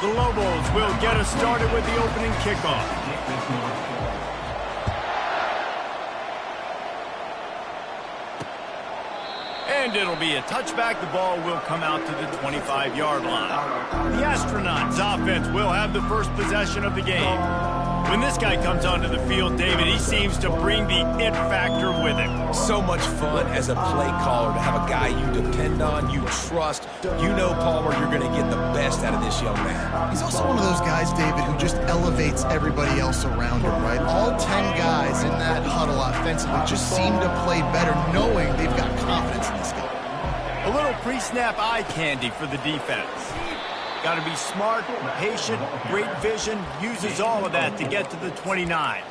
The Lobos will get us started with the opening kickoff. And it'll be a touchback. The ball will come out to the 25-yard line. The Astronauts offense will have the first possession of the game. When this guy comes onto the field, David, he seems to bring the it factor with him. So much fun as a play caller to have a guy you depend on, you trust. You know, Palmer, you're going to get the best out of this young man. He's also one of those guys, David, who just elevates everybody else around him, right? All 10 guys in that huddle offensively just seem to play better knowing they've got confidence in this guy. A little pre-snap eye candy for the defense. Got to be smart, patient, great vision, uses all of that to get to the 29.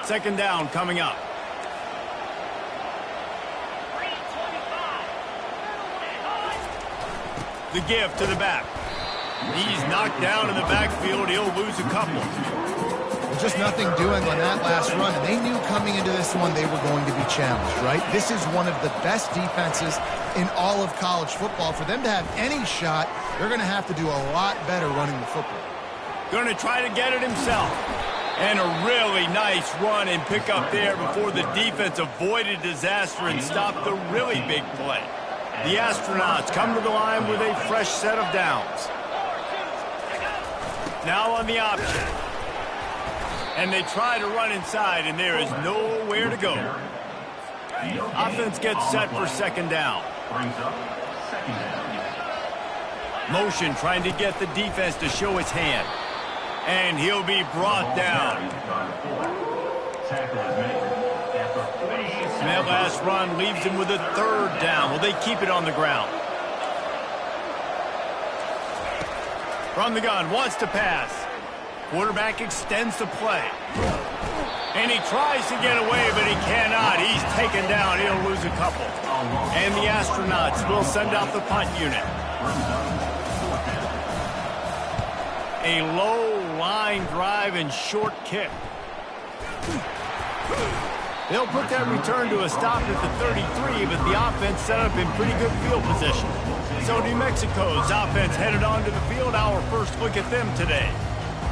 Second down coming up. The give to the back. He's knocked down in the backfield. He'll lose a couple. Just nothing doing on that last run, and they knew coming into this one they were going to be challenged, right? This is one of the best defenses in all of college football. For them to have any shot, they're going to have to do a lot better running the football. Going to try to get it himself. And a really nice run and pick up there before the defense avoided disaster and stopped the really big play. The Astronauts come to the line with a fresh set of downs. Now on the option. And they try to run inside, and there is nowhere to go. Offense gets set for second down. Motion trying to get the defense to show his hand. And he'll be brought down. And that last run leaves him with a third down. Will they keep it on the ground? From the gun, wants to pass. Quarterback extends the play. And he tries to get away, but he cannot. He's taken down. He'll lose a couple. And the Astronauts will send out the punt unit. A low line drive and short kick. They'll put that return to a stop at the 33, but the offense set up in pretty good field position. So New Mexico's offense headed onto the field. Our first look at them today.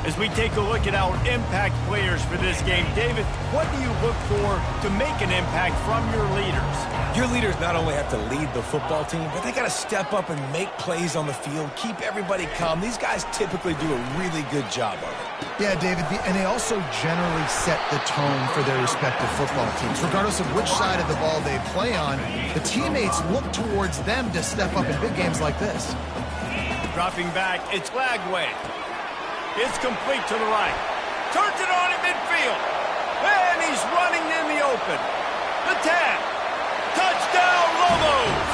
As we take a look at our impact players for this game, David, what do you look for to make an impact from your leaders? Your leaders not only have to lead the football team, but they got to step up and make plays on the field, keep everybody calm. These guys typically do a really good job of it. Yeah, David, and they also generally set the tone for their respective football teams. Regardless of which side of the ball they play on, the teammates look towards them to step up in big games like this. Dropping back, it's Lagway. It's complete to the right. Turns it on at midfield. And he's running in the open. The tap. Touchdown, Lobos.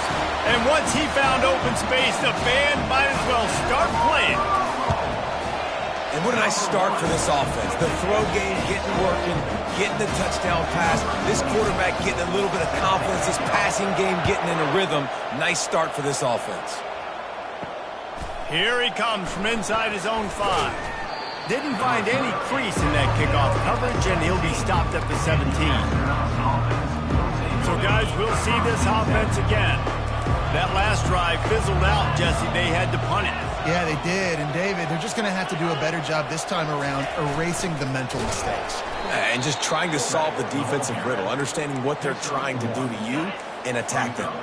And once he found open space, the band might as well start playing. And what a nice start for this offense. The throw game getting working, getting the touchdown pass. This quarterback getting a little bit of confidence. This passing game getting in a rhythm. Nice start for this offense. Here he comes from inside his own 5. Didn't find any crease in that kickoff coverage, and he'll be stopped at the 17. So, guys, we'll see this offense again. That last drive fizzled out, Jesse. They had to punt it. Yeah, they did. And, David, they're just going to have to do a better job this time around erasing the mental mistakes. And just trying to solve the defensive riddle, understanding what they're trying to do to you and attack them.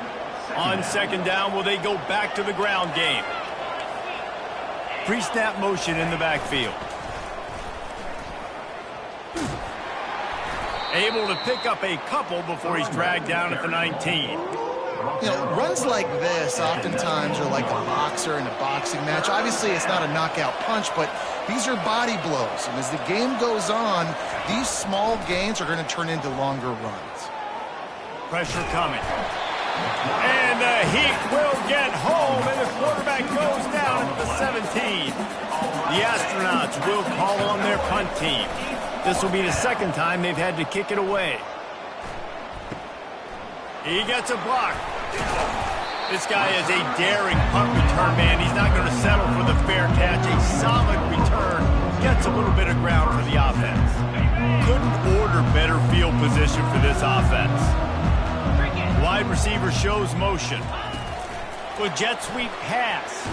On second down, will they go back to the ground game? Pre-snap motion in the backfield. Able to pick up a couple before he's dragged down at the 19. You know, runs like this oftentimes are like a boxer in a boxing match. Obviously, it's not a knockout punch, but these are body blows. And as the game goes on, these small gains are going to turn into longer runs. Pressure coming. And the heat will get home, and the quarterback goes down at the 17. The Astronauts will call on their punt team. This will be the second time they've had to kick it away. He gets a block. This guy is a daring punt return man. He's not going to settle for the fair catch. A solid return. Gets a little bit of ground for the offense. Couldn't order better field position for this offense. Wide receiver shows motion. with jet sweep pass.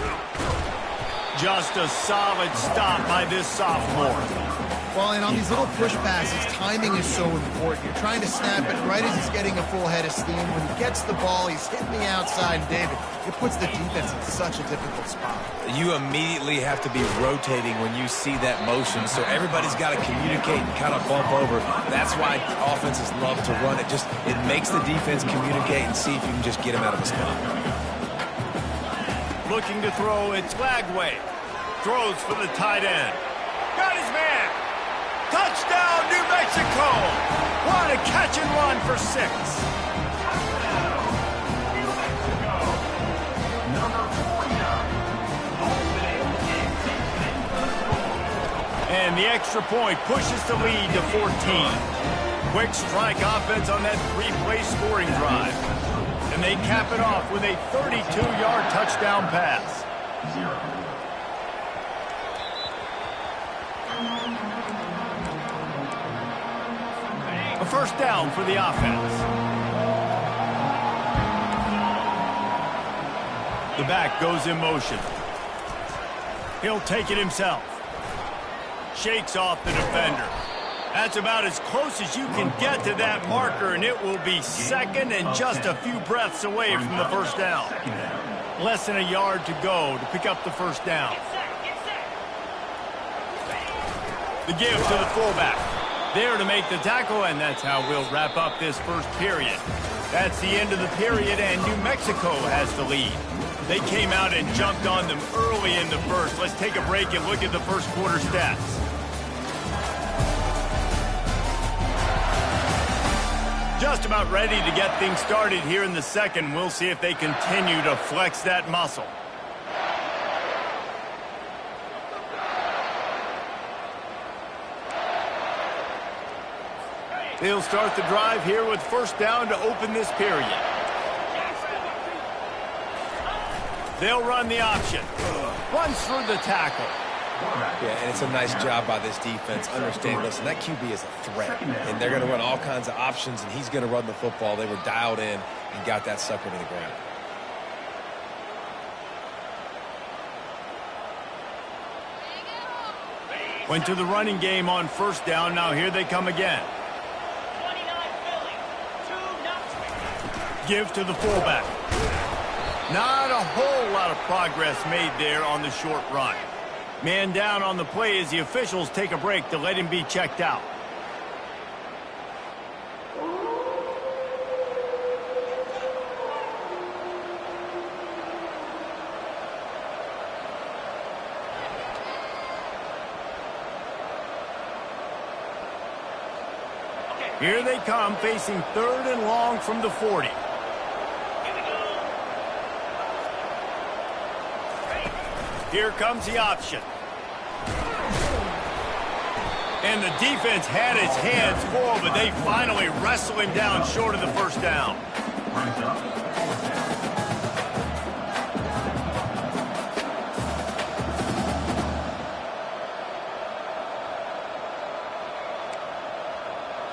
Just a solid stop by this sophomore. Well, and on these little push passes, timing is so important. You're trying to snap it right as he's getting a full head of steam. When he gets the ball, he's hitting the outside. And David, it puts the defense in such a difficult spot. You immediately have to be rotating when you see that motion, so everybody's got to communicate and kind of bump over. That's why offenses love to run it. It makes the defense communicate and see if you can just get him out of a spot. Looking to throw, it's Lagway. Throws for the tight end. Got his man. Touchdown, New Mexico. What a catch and run for 6. And the extra point pushes the lead to 14. Quick strike offense on that 3-play scoring drive. And they cap it off with a 32-yard touchdown pass. A first down for the offense. The back goes in motion. He'll take it himself. Shakes off the defender. That's about as close as you can get to that marker, and it will be second and just a few breaths away from the first down. Less than a yard to go to pick up the first down. The give to the fullback. There to make the tackle, and that's how we'll wrap up this first period. That's the end of the period, and New Mexico has the lead. They came out and jumped on them early in the first. Let's take a break and look at the first quarter stats. Just about ready to get things started here in the second. We'll see if they continue to flex that muscle. They'll start the drive here with first down to open this period. They'll run the option. Runs through the tackle. Yeah, and it's a nice job by this defense. Understand, listen, that QB is a threat, and they're going to run all kinds of options, and he's going to run the football. They were dialed in and got that sucker to the ground. Went to the running game on first down. Now here they come again. Give to the fullback. Not a whole lot of progress made there on the short run. Man down on the play as the officials take a break to let him be checked out. Here they come, facing third and long from the 40. Here comes the option. And the defense had its hands full, but they finally wrestle him down short of the first down.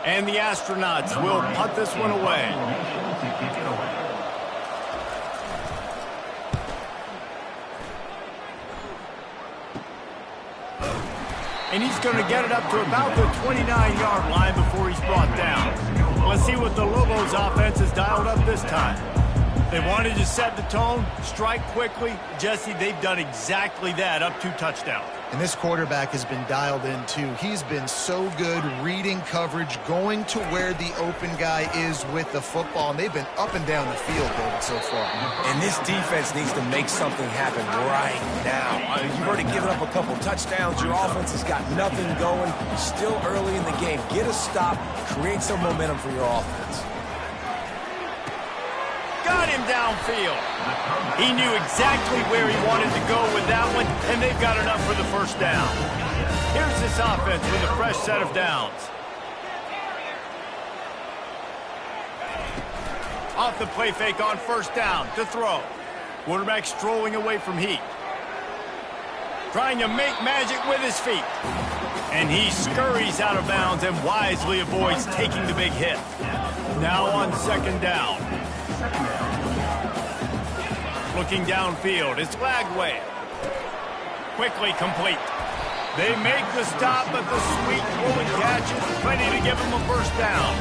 And the Astronauts will punt this one away. And he's going to get it up to about the 29-yard line before he's brought down. Let's see what the Lobos offense has dialed up this time. They wanted to set the tone, strike quickly. Jesse, they've done exactly that, up 2 touchdowns. And this quarterback has been dialed in, too. He's been so good reading coverage, going to where the open guy is with the football. And they've been up and down the field, David, so far. And this defense needs to make something happen right now. You've already given up a couple touchdowns. Your offense has got nothing going. Still early in the game. Get a stop. Create some momentum for your offense. Got him downfield. He knew exactly where he wanted to go with that one, and they've got enough for the first down. Here's this offense with a fresh set of downs. Off the play fake on first down to throw. Quarterback strolling away from heat. Trying to make magic with his feet. And he scurries out of bounds and wisely avoids taking the big hit. Now on second down. Looking downfield, it's Lagway. Quickly complete. They make the stop, but the sweet rolling catch is plenty to give them a first down.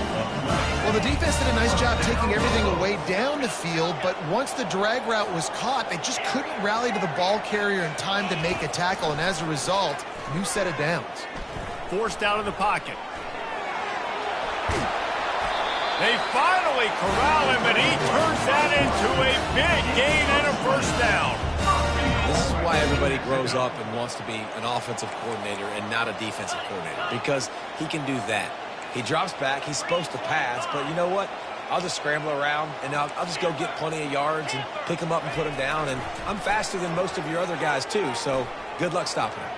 Well, the defense did a nice job taking everything away down the field, but once the drag route was caught, they just couldn't rally to the ball carrier in time to make a tackle, and as a result, new set of downs. Forced out of the pocket. They finally corral him, and he turns that into a big gain and a first down. This is why everybody grows up and wants to be an offensive coordinator and not a defensive coordinator, because he can do that. He drops back. He's supposed to pass, but you know what? I'll just scramble around, and I'll just go get plenty of yards and pick him up and put him down, and I'm faster than most of your other guys, too, so good luck stopping him.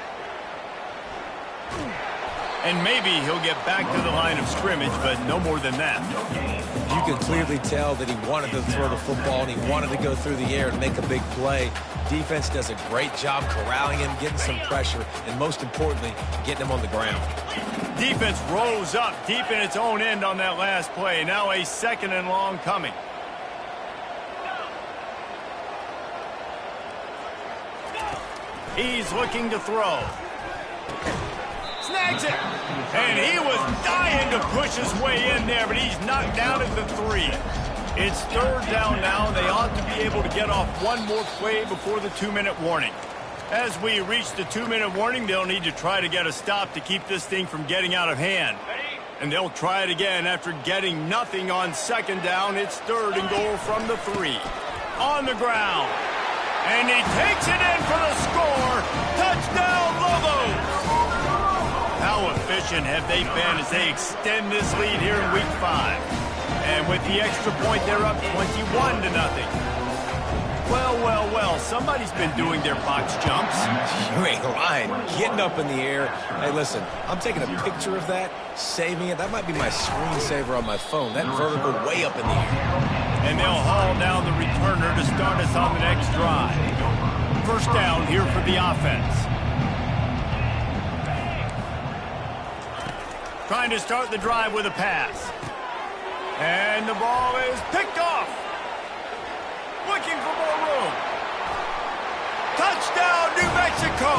And maybe he'll get back to the line of scrimmage, but no more than that. You can clearly tell that he wanted to throw the football and he wanted to go through the air and make a big play. Defense does a great job corralling him, getting some pressure, and most importantly, getting him on the ground. Defense rose up deep in its own end on that last play. Now a 2nd and long coming. He's looking to throw. Snags it. And he was dying to push his way in there, but he's knocked down at the 3. It's 3rd down now. They ought to be able to get off one more play before the 2-minute warning. As we reach the 2-minute warning, they'll need to try to get a stop to keep this thing from getting out of hand. And they'll try it again after getting nothing on 2nd down. It's 3rd and goal from the 3. On the ground. And he takes it in for the score. Touchdown, Lobos! How efficient have they been as they extend this lead here in Week 5? And with the extra point, they're up 21-0. Well, somebody's been doing their box jumps. You ain't lying. Getting up in the air. Hey, listen, I'm taking a picture of that, saving it. That might be my screensaver on my phone. That vertical way up in the air. And they'll haul down the returner to start us on the next drive. First down here for the offense. Trying to start the drive with a pass. And the ball is picked off. Looking for more room. Touchdown, New Mexico.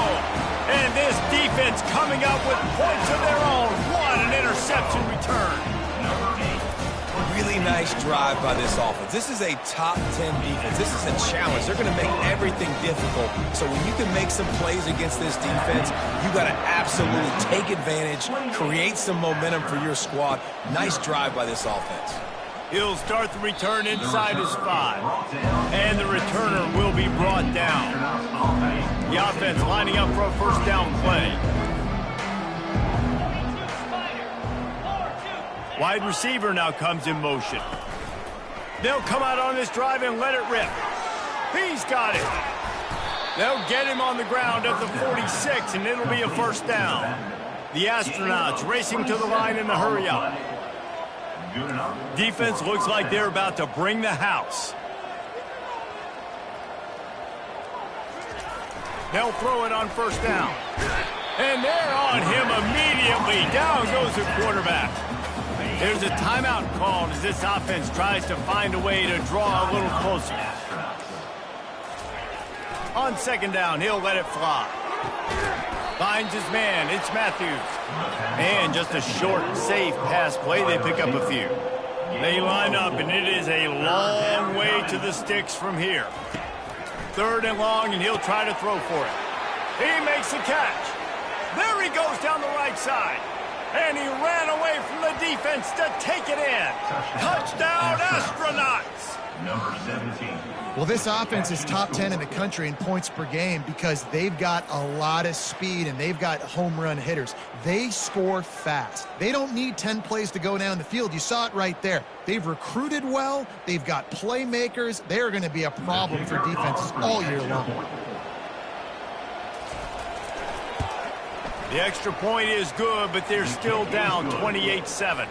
And this defense coming up with points of their own. What an interception return. Really nice drive by this offense. This is a top 10 defense. This is a challenge. They're going to make everything difficult. So when you can make some plays against this defense, you got to absolutely take advantage, create some momentum for your squad. Nice drive by this offense. He'll start the return inside his 5. And the returner will be brought down. The offense lining up for a first down play. Wide receiver now comes in motion. They'll come out on this drive and let it rip. He's got it. They'll get him on the ground at the 46, and it'll be a first down. The astronauts racing to the line in the hurry up. Defense looks like they're about to bring the house. They'll throw it on first down. And they're on him immediately. Down goes the quarterback. There's a timeout called as this offense tries to find a way to draw a little closer. On 2nd down, he'll let it fly. Finds his man. It's Matthews. And just a short, safe pass play. They pick up a few. They line up, and it is a long way to the sticks from here. 3rd and long, and he'll try to throw for it. He makes the catch. There he goes down the right side. And he ran away from the defense to take it in. Touchdown, Astronauts! Number 17. Well, this offense is top 10 in the country in points per game because they've got a lot of speed and they've got home run hitters. They score fast. They don't need 10 plays to go down the field. You saw it right there. They've recruited well. They've got playmakers. They're going to be a problem for defenses all year long. The extra point is good, but they're still down 28-7.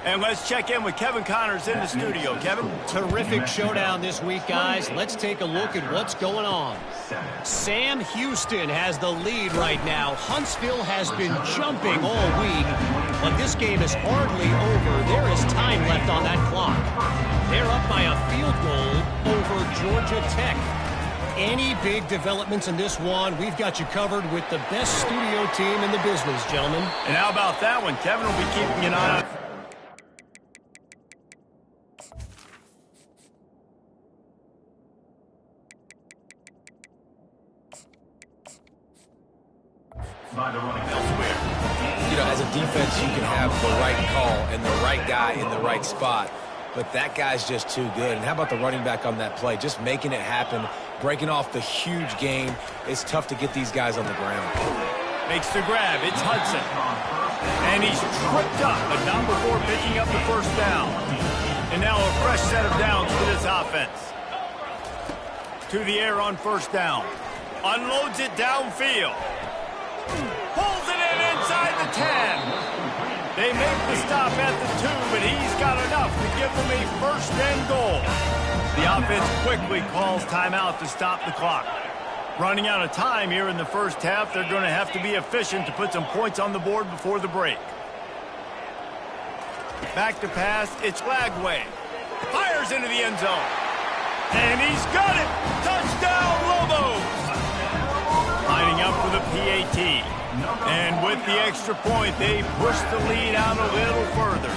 And let's check in with Kevin Connors in the studio. Kevin? Terrific showdown this week, guys. Let's take a look at what's going on. Sam Houston has the lead right now. Huntsville has been jumping all week, but this game is hardly over. There is time left on that clock. They're up by a field goal over Georgia Tech. Any big developments in this one, we've got you covered with the best studio team in the business, gentlemen. And how about that one? Kevin will be keeping an eye on. You know, as a defense, you can have the right call and the right guy in the right spot. But that guy's just too good. And how about the running back on that play? Just making it happen, breaking off the huge gain. It's tough to get these guys on the ground. Makes the grab. It's Hudson. And he's tripped up, but not before picking up the first down. And now a fresh set of downs for this offense. To the air on first down. Unloads it downfield. Pulls it in inside the 10. They make the stop at the 2, but he's got enough to give them a first and goal. The offense quickly calls timeout to stop the clock. Running out of time here in the first half, they're going to have to be efficient to put some points on the board before the break. Back to pass, it's Lagway. Fires into the end zone. And he's got it! Touchdown, Lobos! Lining up for the PAT. And with the extra point, they push the lead out a little further.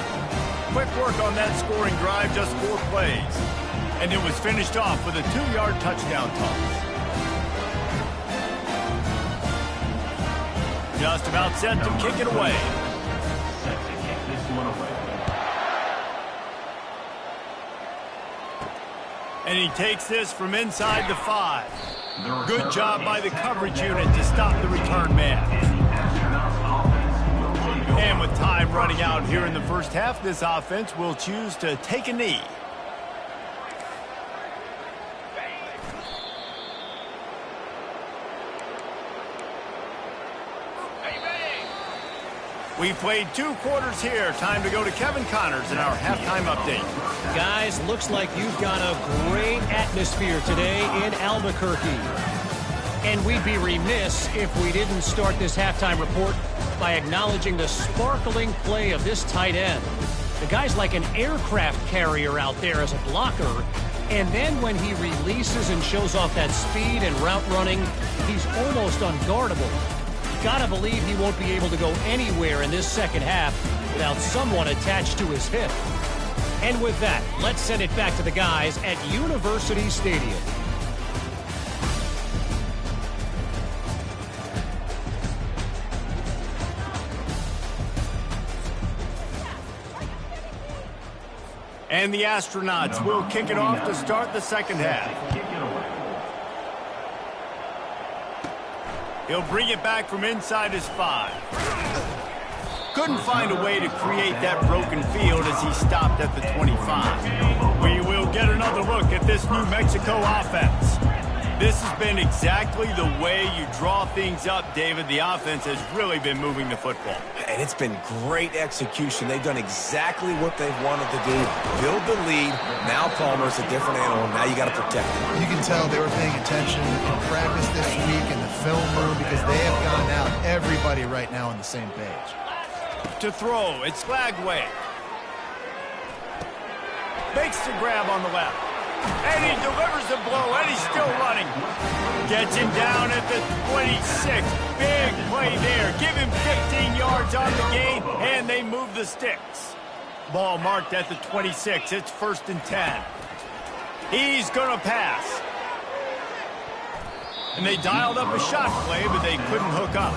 Quick work on that scoring drive, just 4 plays. And it was finished off with a 2-yard touchdown toss. Just about set to kick it away. And he takes this from inside the 5. Good job by the coverage unit to stop the return man. And with time running out here in the first half, this offense will choose to take a knee. We played 2 quarters here. Time to go to Kevin Connors in our halftime update. Guys, looks like you've got a great atmosphere today in Albuquerque. And we'd be remiss if we didn't start this halftime report by acknowledging the sparkling play of this tight end. The guy's like an aircraft carrier out there as a blocker. And then when he releases and shows off that speed and route running, he's almost unguardable. Gotta believe he won't be able to go anywhere in this second half without someone attached to his hip. And with that, let's send it back to the guys at University Stadium. And the Astronauts will kick it off to start the second half. He'll bring it back from inside his 5. Couldn't find a way to create that broken field as he stopped at the 25. We will get another look at this New Mexico offense. This has been exactly the way you draw things up, David. The offense has really been moving the football. And it's been great execution. They've done exactly what they've wanted to do. Build the lead. Now Palmer's a different animal. Now you got to protect him. You can tell they were paying attention in practice this week in the film room because they have gone out, everybody right now on the same page. To throw, it's Lagway. Makes the grab on the left. And he delivers the blow, and he's still running. Gets him down at the 26. Big play there. Give him 15 yards on the gain, and they move the sticks. Ball marked at the 26. It's 1st and 10. He's going to pass. And they dialed up a shot play, but they couldn't hook up.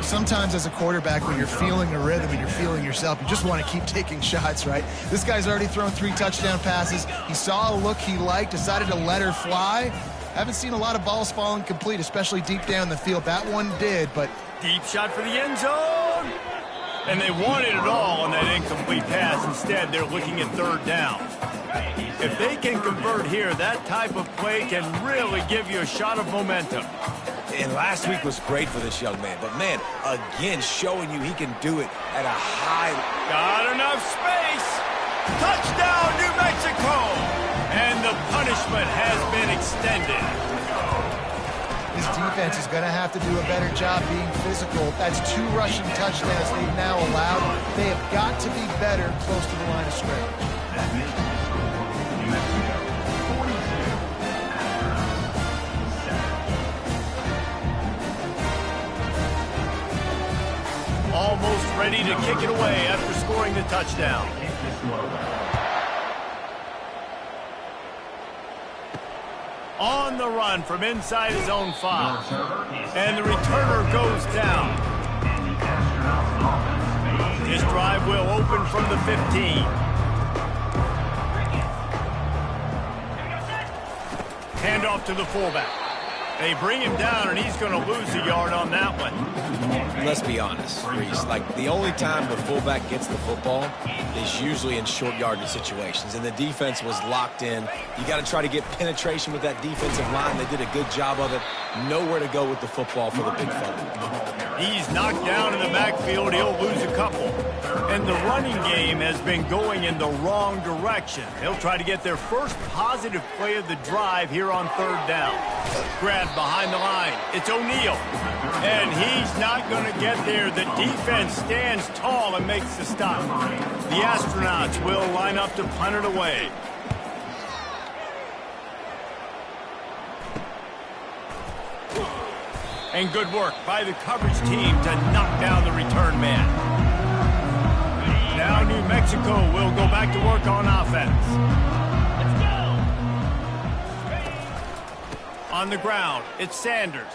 Sometimes as a quarterback, when you're feeling a rhythm and you're feeling yourself, you just want to keep taking shots, right? This guy's already thrown 3 touchdown passes. He saw a look he liked, decided to let her fly. Haven't seen a lot of balls falling complete, especially deep down the field. That one did, but... Deep shot for the end zone. And they wanted it all on that incomplete pass. Instead, they're looking at 3rd down. If they can convert here, that type of play can really give you a shot of momentum. And last week was great for this young man. But, man, again, showing you he can do it at a high... Got enough space. Touchdown, New Mexico. And the punishment has been extended. This defense is going to have to do a better job being physical. That's 2 rushing touchdowns they've now allowed. They have got to be better close to the line of scrimmage. Almost ready to kick it away after scoring the touchdown. On the run from inside his own 5. And the returner goes down. This drive will open from the 15. Handoff to the fullback. They bring him down, and he's going to lose a yard on that one. Let's be honest, Reese. Like, the only time the fullback gets the football is usually in short yardage situations, and the defense was locked in. You got to try to get penetration with that defensive line. They did a good job of it. Nowhere to go with the football for the big fella. He's knocked down in the backfield. He'll lose a couple. And the running game has been going in the wrong direction. They'll try to get their first positive play of the drive here on 3rd down. Grabbed behind the line. It's O'Neal. And he's not going to get there. The defense stands tall and makes the stop. The Astronauts will line up to punt it away. And good work by the coverage team to knock down the return man. Now New Mexico will go back to work on offense. On the ground, it's Sanders.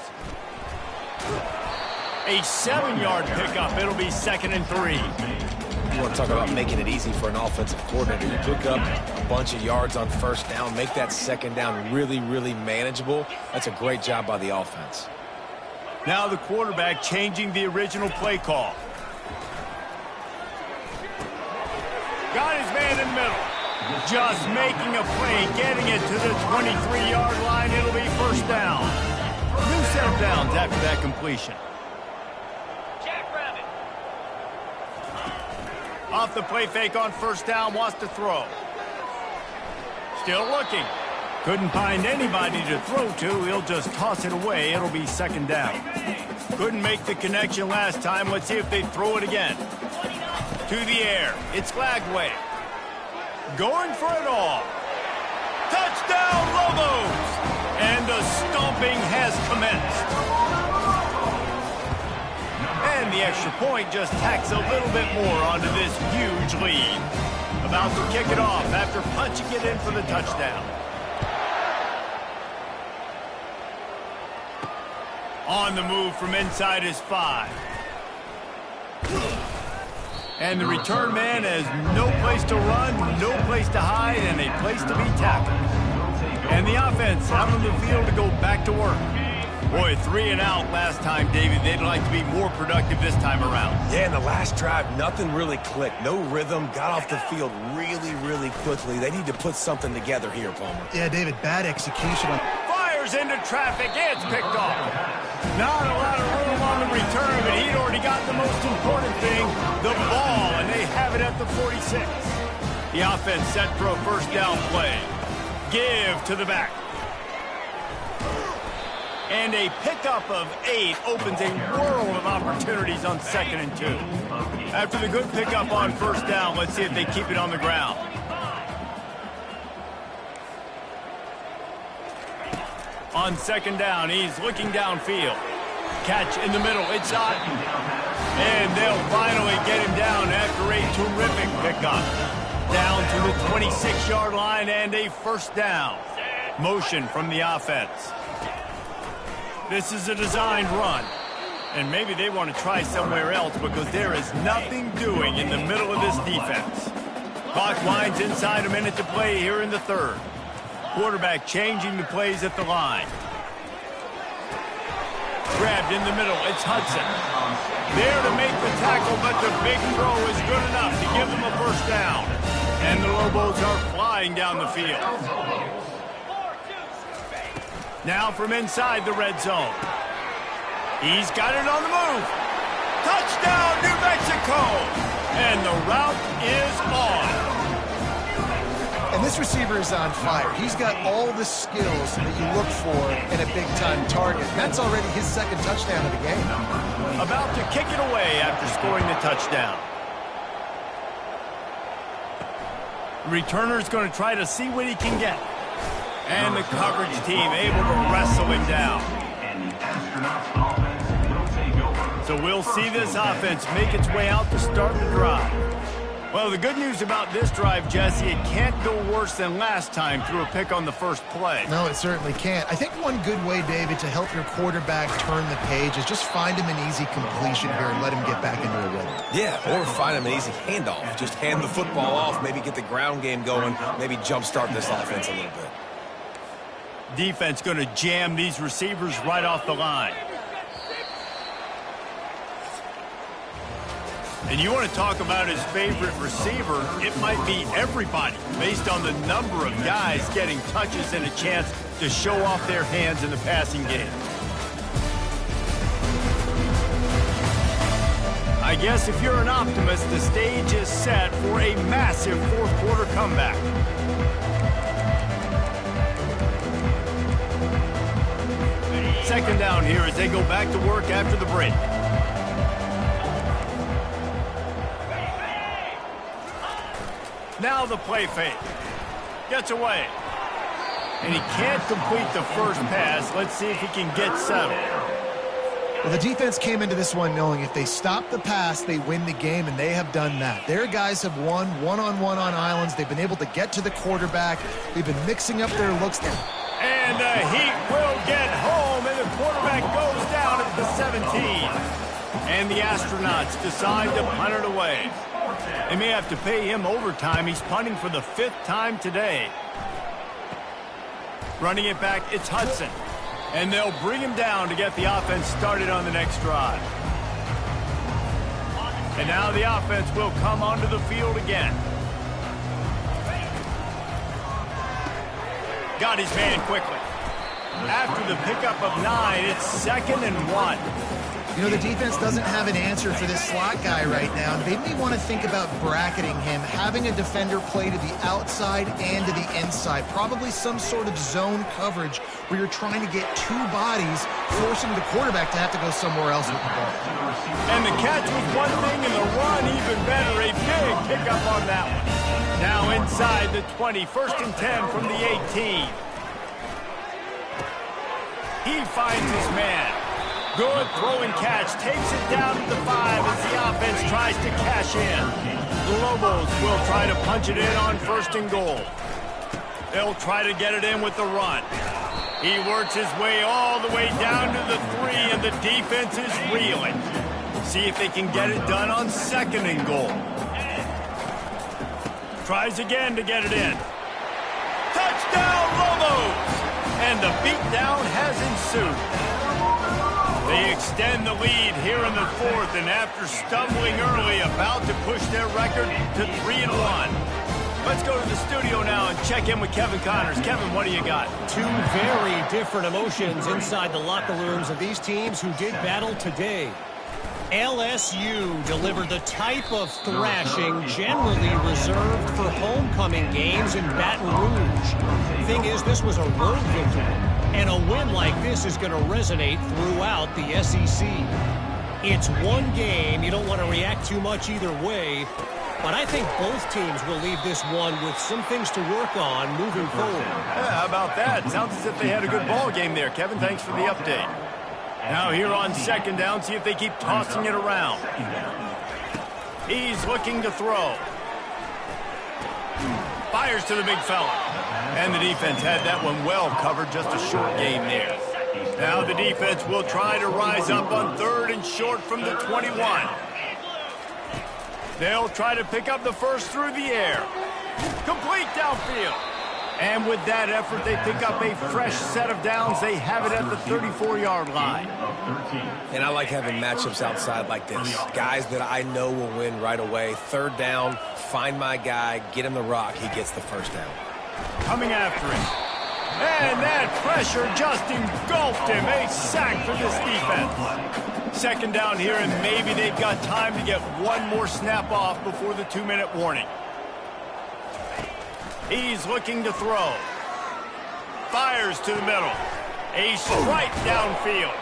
A 7-yard pickup. It'll be 2nd and 3. You want to talk about making it easy for an offensive coordinator. You pick up a bunch of yards on 1st down, make that 2nd down really, really manageable. That's a great job by the offense. Now the quarterback changing the original play call. Got his man in the middle. Just making a play, getting it to the 23-yard line. It'll be 1st down. New set of downs after that completion. Off the play fake on 1st down, wants to throw. Still looking. Couldn't find anybody to throw to. He'll just toss it away. It'll be 2nd down. Couldn't make the connection last time. Let's see if they throw it again. To the air. It's Lagway. Going for it all. Touchdown, Lobos! And the stomping has commenced. And the extra point just tacks a little bit more onto this huge lead. About to kick it off after punching it in for the touchdown. On the move from inside his 5. And the return man has no place to run, no place to hide, and a place to be tackled. And the offense out on the field to go back to work. Boy, 3 and out last time, David. They'd like to be more productive this time around. Yeah, in the last drive, nothing really clicked. No rhythm, got off the field really, really quickly. They need to put something together here, Palmer. Yeah, David, bad execution. Fires into traffic. It's picked off. Not a lot of room on the return, but he'd already got the most important thing, the ball, and they have it at the 46. The offense set for a 1st down play. Give to the back. And a pickup of 8 opens a world of opportunities on 2nd and 2. After the good pickup on 1st down, let's see if they keep it on the ground. On 2nd down, he's looking downfield. Catch in the middle, it's Otten. And they'll finally get him down after a terrific pickup. Down to the 26-yard line and a 1st down. Motion from the offense. This is a designed run. And maybe they want to try somewhere else because there is nothing doing in the middle of this defense. Clock winds inside a minute to play here in the 3rd. Quarterback changing the plays at the line. Grabbed in the middle, it's Hudson. There to make the tackle, but the big throw is good enough to give them a 1st down. And the Lobos are flying down the field. Now from inside the red zone. He's got it on the move. Touchdown, New Mexico! And the route is on. And this receiver is on fire. He's got all the skills that you look for in a big-time target. That's already his 2nd touchdown of the game. About to kick it away after scoring the touchdown. Returner's going to try to see what he can get. And the coverage team able to wrestle him down. So we'll see this offense make its way out to start the drive. Well, the good news about this drive, Jesse, it can't go worse than last time through a pick on the first play. No, it certainly can't. I think one good way, David, to help your quarterback turn the page is just find him an easy completion here and let him get back into a rhythm. Yeah, or find him an easy handoff. Just hand the football off, maybe get the ground game going, maybe jumpstart this offense a little bit. Defense going to jam these receivers right off the line. And you want to talk about his favorite receiver, it might be everybody, based on the number of guys getting touches and a chance to show off their hands in the passing game. I guess if you're an optimist, the stage is set for a massive fourth-quarter comeback. Second down here as they go back to work after the break. Now the play fake. Gets away. And he can't complete the first pass. Let's see if he can get settled. Well, the defense came into this one knowing if they stop the pass, they win the game, and they have done that. Their guys have won one-on-one on islands. They've been able to get to the quarterback. They've been mixing up their looks. And the Heat will get home, and the quarterback goes down at the 17. And the Astronauts decide to punt it away. They may have to pay him overtime. He's punting for the 5th time today. Running it back, it's Hudson. And they'll bring him down to get the offense started on the next drive. And now the offense will come onto the field again. Got his man quickly. After the pickup of 9, it's 2nd and 1. You know, the defense doesn't have an answer for this slot guy right now. They may want to think about bracketing him, having a defender play to the outside and to the inside. Probably some sort of zone coverage where you're trying to get 2 bodies, forcing the quarterback to have to go somewhere else with the ball. And the catch was one thing, and the run even better. A big pickup on that one. Now inside the 20, 1st and 10 from the 18. He finds his man. Good throw and catch. Takes it down to the 5 as the offense tries to cash in. The Lobos will try to punch it in on 1st and goal. They'll try to get it in with the run. He works his way all the way down to the 3, and the defense is reeling. See if they can get it done on 2nd and goal. Tries again to get it in. Touchdown, Lobos! And the beatdown has ensued. They extend the lead here in the 4th, and after stumbling early, about to push their record to 3-1. Let's go to the studio now and check in with Kevin Connors. Kevin, what do you got? 2 very different emotions inside the locker rooms of these teams who did battle today. LSU delivered the type of thrashing generally reserved for homecoming games in Baton Rouge. Thing is, this was a road victory, and a win like this is going to resonate throughout the SEC. It's one game. You don't want to react too much either way, but I think both teams will leave this one with some things to work on moving forward. Yeah, how about that? Sounds as if they had a good ball game there. Kevin, thanks for the update. Now here on 2nd down, see if they keep tossing it around. He's looking to throw. Fires to the big fella. And the defense had that one well covered, just a short game there. Now the defense will try to rise up on 3rd and short from the 21. They'll try to pick up the first through the air. Complete downfield. And with that effort, they pick up a fresh set of downs. They have it at the 34-yard line. And I like having matchups outside like this. Guys that I know will win right away. 3rd down, find my guy, get him the rock. He gets the first down. Coming after him. And that pressure just engulfed him. A sack for this defense. 2nd down here, and maybe they've got time to get one more snap off before the 2-minute warning. He's looking to throw. Fires to the middle. A strike downfield.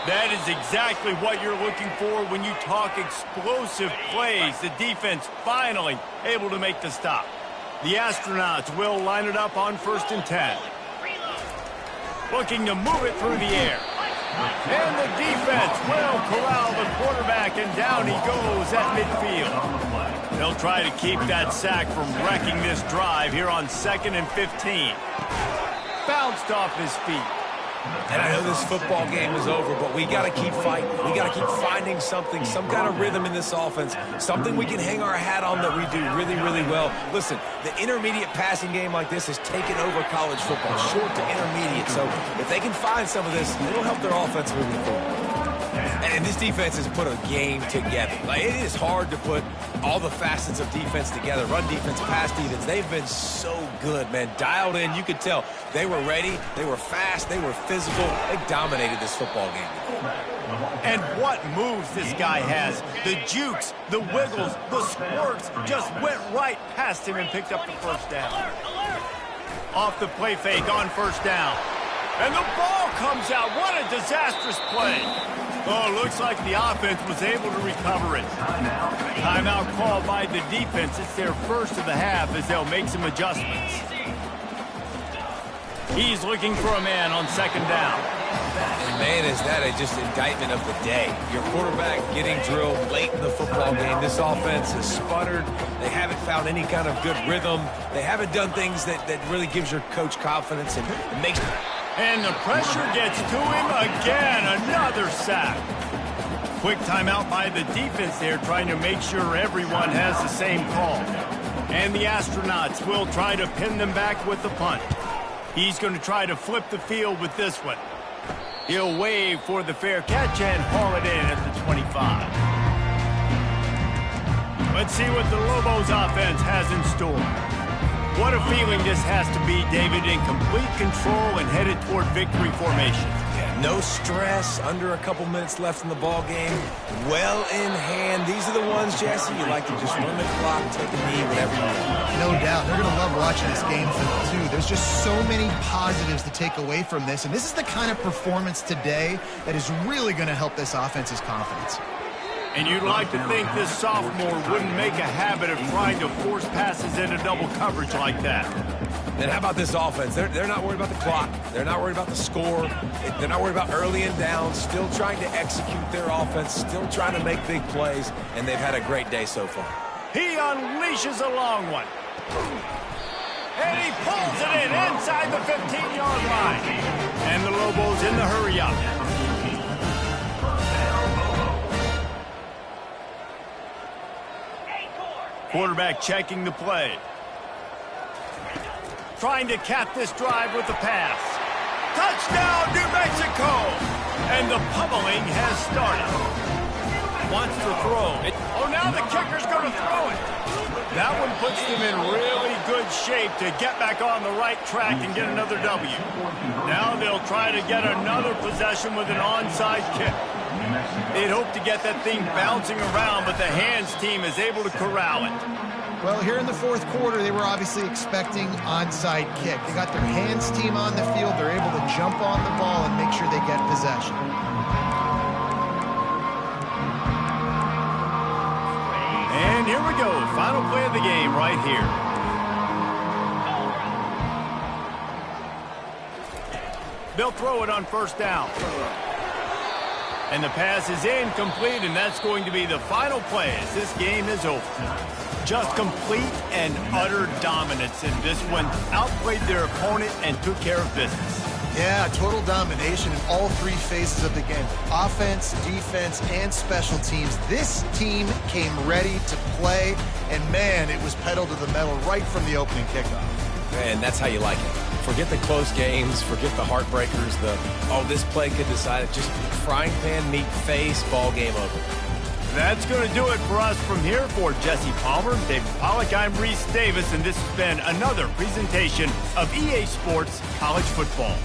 That is exactly what you're looking for when you talk explosive plays. The defense finally able to make the stop. The astronauts will line it up on 1st and 10. Looking to move it through the air. And the defense will corral the quarterback, and down he goes at midfield. They'll try to keep that sack from wrecking this drive here on 2nd and 15. Bounced off his feet. And I know this football game is over, but we got to keep fighting. We got to keep finding something, some kind of rhythm in this offense, something we can hang our hat on that we do really, really well. Listen, the intermediate passing game like this has taken over college football, short to intermediate. So if they can find some of this, it'll help their offense moving forward. And this defense has put a game together. Like, it is hard to put all the facets of defense together. Run defense, pass defense. They've been so good, man. Dialed in. You could tell they were ready. They were fast. They were physical. They dominated this football game. And what moves this guy has. The jukes, the wiggles, the squirts just went right past him and picked up the 1st down. Off the play fake on 1st down. And the ball comes out. What a disastrous play. Oh, looks like the offense was able to recover it. Timeout called by the defense. It's their first of the half as they'll make some adjustments. He's looking for a man on 2nd down. And man, is that just indictment of the day. Your quarterback getting drilled late in the football game. This offense has sputtered. They haven't found any kind of good rhythm. They haven't done things that really gives your coach confidence and makes... And the pressure gets to him again. Another sack. Quick timeout by the defense there, trying to make sure everyone has the same call. And the astronauts will try to pin them back with the punt. He's going to try to flip the field with this one. He'll wave for the fair catch and haul it in at the 25. Let's see what the Lobos offense has in store. What a feeling this has to be, David, in complete control and headed toward victory formation. Yeah, no stress, under a couple minutes left in the ball game. Well in hand. These are the ones, Jesse, you like to just run the clock, take a knee, whatever you want. No doubt. They're going to love watching this game film, too. There's just so many positives to take away from this, and this is the kind of performance today that is really going to help this offense's confidence. And you'd like to think this sophomore wouldn't make a habit of trying to force passes into double coverage like that. And how about this offense? They're not worried about the clock. They're not worried about the score. They're not worried about early and down. Still trying to execute their offense. Still trying to make big plays. And they've had a great day so far. He unleashes a long one. And he pulls it in inside the 15-yard line. And the Lobos in the hurry-up. Quarterback checking the play. Trying to cap this drive with the pass. Touchdown, New Mexico! And the pummeling has started. Wants to throw. Oh, now the kicker's going to throw it. That one puts them in really good shape to get back on the right track and get another W. Now they'll try to get another possession with an onside kick. They'd hope to get that thing bouncing around, but the hands team is able to corral it. Well, here in the 4th quarter, they were obviously expecting onside kick. They got their hands team on the field. They're able to jump on the ball and make sure they get possession. And here we go. Final play of the game right here. They'll throw it on 1st down. And the pass is incomplete, and that's going to be the final play as this game is over. Just complete and utter dominance in this one. Outplayed their opponent and took care of business. Yeah, total domination in all 3 phases of the game. Offense, defense, and special teams. This team came ready to play, and man, it was pedal to the metal right from the opening kickoff. Man, that's how you like it. Forget the close games, forget the heartbreakers, this play could decide it. Just frying pan, meat face, ball game over. That's going to do it for us from here. For Jesse Palmer, David Pollack, I'm Reese Davis, and this has been another presentation of EA Sports College Football.